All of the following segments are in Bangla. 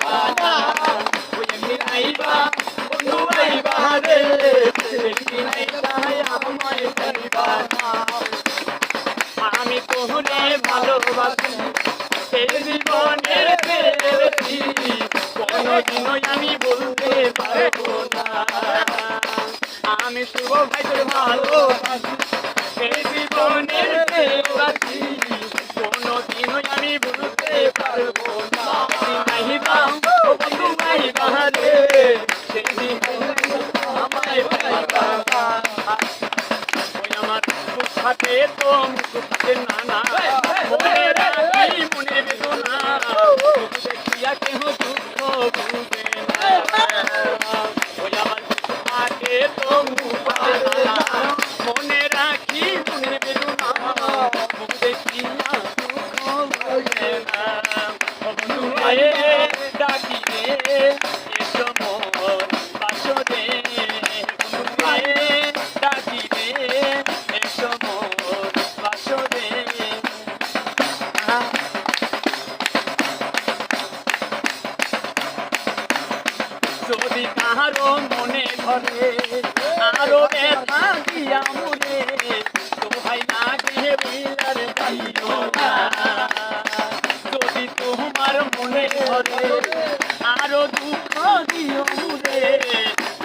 পাইবা না ওই একদিন আইবা বন্ধু আইবা রে একদিন আইবা আমায় পাইবা না আমি তোরে ভালোবাসি এই জীবনের পেয়েছি কোনদিনও আমি বলতে পারবো না আমি শুভ ভাই তোর ভালোবাসি এই জীবনের পেয়েছি কোনদিনও আমি বলতে পারবো না নাইবা ও বন্ধু নাইবা রে সেই দিন আমায় পাইবা না ওই আমার দুঃখাতে তো মুখে নানা মনে রাখি মনে বেদনা দেখিয়া কেহ দুঃখ বুঝে না ওই আমার দুঃখাতে তো মুখে নানা মনে রাখি মনে বেদনা মুখ দেখিয়া দুঃখ বুঝে না বন্ধু আয়ে ডাকি রে এসো মন বাসরে বন্ধু আয়ে ডাকি রে এসো মন বাসরে যদি কাহারো মনে ধরে আরো ব্যথা দিয়া মনে তো ভাই না গিয়ে বিলার যাইও না যদি তোমার মনে ধরে আরো দুঃখ দিও মনে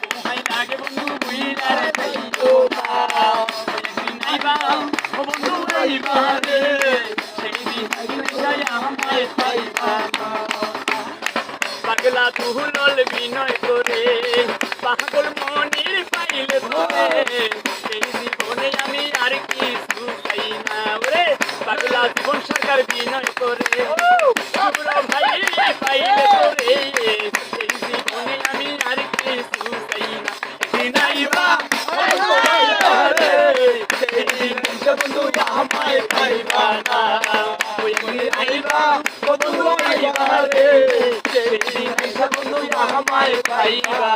তো ভাই লাগে বন্ধু বিলার যাইও না একদিন আইবা ও বন্ধু আইবা রে সেই দিন যাই আমায় পাইবা না পাগলা তুহুলল বিনয় করে পাগল মনির পাইলে ধরে এই জীবনে আমি আর কিছু চাই না ওরে পাগলা জীবন সরকার বিনয় করে ভাই পাইলে ধরে এই জীবনে আমি আর কিছু চাই না একদিন আইবা বন্ধু আমায় পাইবা না ওই একদিন আইবা বন্ধু আইবা রে বন্ধু আমায় পাইবা